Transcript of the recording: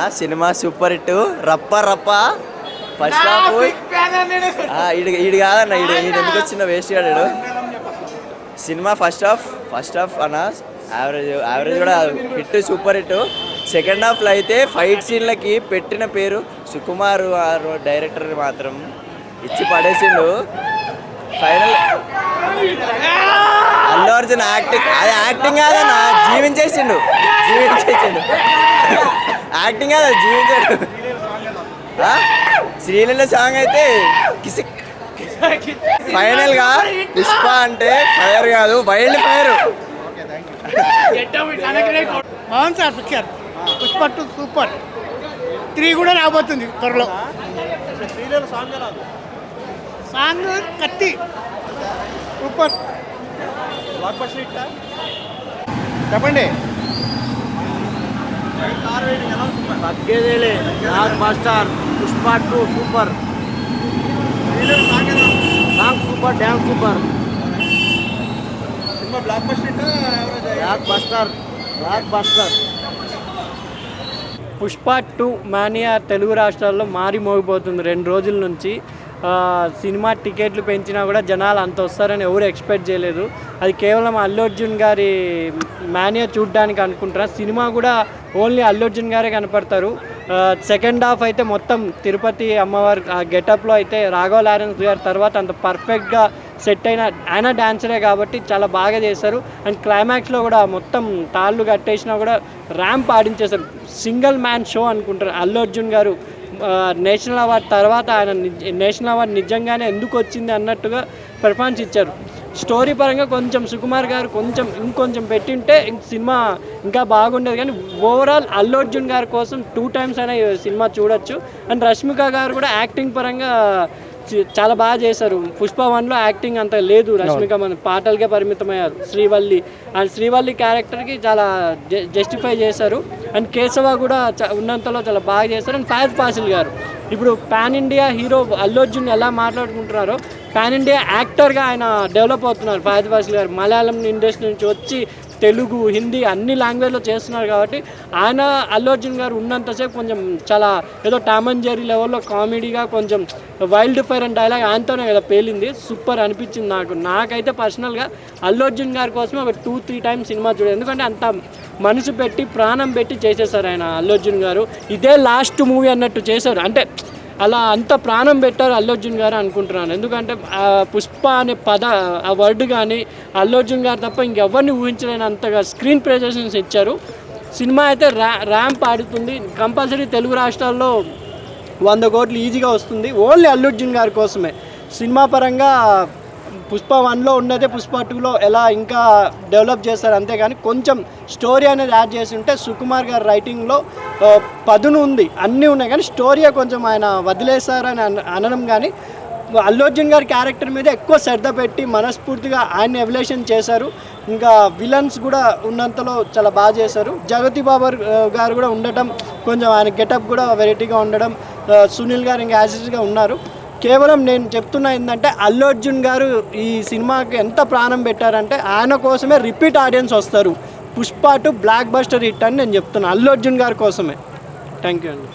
ఆ cinema super hit రప్ప రప్ప ఫస్ట్ హాఫ్ ఈడు కాదన్న ఈడు ఎందుకు వచ్చిన వేస్ట్ గాడు సినిమా ఫస్ట్ హాఫ్ అన్న యావరేజ్ కూడా హిట్ సూపర్ హిట్. సెకండ్ హాఫ్లో అయితే ఫైట్ సీన్లకి పెట్టిన పేరు సుకుమార్ డైరెక్టర్ మాత్రం ఇచ్చి పడేసిండు. ఫైనల్ అల్లు అర్జున్ యాక్టింగ్ కాదన్న జీవించేసిండు యాక్టింగ్ కాదు జీవించాడు. శ్రీలీల సాంగ్ అయితే కిసిక్. ఫైనల్ గా పుష్ప అంటే ఫైర్ కాదు వైల్డ్ ఫైర్. బాగుంది సార్ పిక్చర్. పుష్ప 2 సూపర్. 3 కూడా రాబోతుంది త్వరలో. సాంగ్ కత్తి సూపర్. చెప్పండి. తగ్గేదేలే block buster. Pushpa 2 super. Song super, dance super. Block buster. Pushpa 2 mania Telugu రాష్ట్రాల్లో మారి మోగిపోతుంది 2 రోజుల నుంచి. సినిమా టికెట్లు పెంచినా కూడా జనాలు అంత వస్తారని ఎవరు ఎక్స్పెక్ట్ చేయలేదు. అది కేవలం అల్లు అర్జున్ గారి మానియా చూడడానికి అనుకుంటారా. సినిమా కూడా ఓన్లీ అల్లు అర్జున్ గారే కనపడతారు. సెకండ్ హాఫ్ అయితే మొత్తం తిరుపతి అమ్మవారి గెటప్లో అయితే రాఘవ లారెన్స్ గారి తర్వాత అంత పర్ఫెక్ట్గా సెట్ అయిన ఆయన డాన్సరే కాబట్టి చాలా బాగా చేశారు. అండ్ క్లైమాక్స్లో కూడా మొత్తం తాళ్ళు కట్టేసినా కూడా ర్యాంప్ ఆడించేశారు. సింగిల్ మ్యాన్ షో అనుకుంటారు. అల్లు అర్జున్ గారు నేషనల్ అవార్డ్ తర్వాత ఆయన నేషనల్ అవార్డు నిజంగానే ఎందుకు వచ్చింది అన్నట్టుగా పెర్ఫార్మెన్స్ ఇచ్చారు. స్టోరీ పరంగా కొంచెం సుకుమార్ గారు ఇంకొంచెం పెట్టింటే సినిమా ఇంకా బాగుండేది. కానీ ఓవరాల్ అల్లు అర్జున్ గారి కోసం 2 times అయినా సినిమా చూడొచ్చు. అండ్ రష్మిక గారు కూడా యాక్టింగ్ పరంగా చాలా బాగా చేశారు. పుష్ప 1లో యాక్టింగ్ అంత లేదు. రష్మిక మన పాటలకే పరిమితమయ్యారు. శ్రీవల్లి క్యారెక్టర్కి చాలా జస్టిఫై చేశారు. అండ్ కేశవ కూడా ఉన్నంతలో చాలా బాగా చేశారు. అండ్ ఫహద్ ఫాసిల్ గారు ఇప్పుడు pan India hero Allu Arjun ఎలా మాట్లాడుకుంటున్నారో పాన్ ఇండియా యాక్టర్గా ఆయన డెవలప్ అవుతున్నారు. ఫహద్ ఫాసిల్ గారు మలయాళం ఇండస్ట్రీ నుంచి వచ్చి తెలుగు, హిందీ అన్ని లాంగ్వేజ్లో చేస్తున్నారు కాబట్టి ఆయన అల్లు అర్జున్ గారు ఉన్నంతసేపు కొంచెం చాలా ఏదో టామ్ అండ్ జెర్రీ లెవెల్లో కామెడీగా కొంచెం వైల్డ్ ఫైర్ అండ్ డైలాగ్ ఆయనతోనే కదా పేలింది. సూపర్ అనిపించింది నాకైతే పర్సనల్గా అల్లు అర్జున్ గారి కోసమే ఒక 2-3 times సినిమా చూడదు. ఎందుకంటే అంత మనసు పెట్టి ప్రాణం పెట్టి చేసేసారు ఆయన అల్లు అర్జున్ గారు. ఇదే లాస్ట్ మూవీ అన్నట్టు చేశారు. అంటే అలా అంత ప్రాణం పెట్టారు అల్లు అర్జున్ గారు అనుకుంటున్నాను. ఎందుకంటే పుష్ప అనే ఆ వర్డ్ కానీ అల్లు అర్జున్ గారు తప్ప ఇంకెవరిని ఊహించలేనంతగా స్క్రీన్ ప్రెజెన్స్ ఇచ్చారు. సినిమా అయితే ర్యాంప్ ఆడుతుంది. కంపల్సరీ తెలుగు రాష్ట్రాల్లో 100 కోట్లు ఈజీగా వస్తుంది. ఓన్లీ అల్లు అర్జున్ గారి కోసమే. సినిమా పరంగా పుష్ప 1లో ఉన్నదే పుష్ప 2లో ఎలా ఇంకా డెవలప్ చేస్తారు. అంతేగాని కొంచెం స్టోరీ అనేది యాడ్ చేసి ఉంటే సుకుమార్ గారి రైటింగ్లో పదును ఉంది, అన్నీ ఉన్నాయి. కానీ స్టోరీయే కొంచెం ఆయన వదిలేశారని అనడం. కానీ అల్లు అర్జున్ గారి క్యారెక్టర్ మీద ఎక్కువ శ్రద్ధ పెట్టి మనస్ఫూర్తిగా ఆయన ఎవల్యూషన్ చేశారు. ఇంకా విలన్స్ కూడా ఉన్నంతలో చాలా బాగా చేశారు. జగతి బాబర్ గారు కూడా ఉండటం, కొంచెం ఆయన గెటప్ కూడా వెరైటీగా ఉండడం, సునీల్ గారు ఇంకా యాజిస్గా ఉన్నారు. కేవలం నేను చెప్తున్నా ఏంటంటే అల్లు అర్జున్ గారు ఈ సినిమాకి ఎంత ప్రాణం పెట్టారంటే ఆయన కోసమే రిపీట్ ఆడియన్స్ వస్తారు. పుష్ప 2 బ్లాక్ బస్టర్ హిట్ అని నేను చెప్తున్నాను అల్లు అర్జున్ గారి కోసమే. థ్యాంక్ యూ అండి.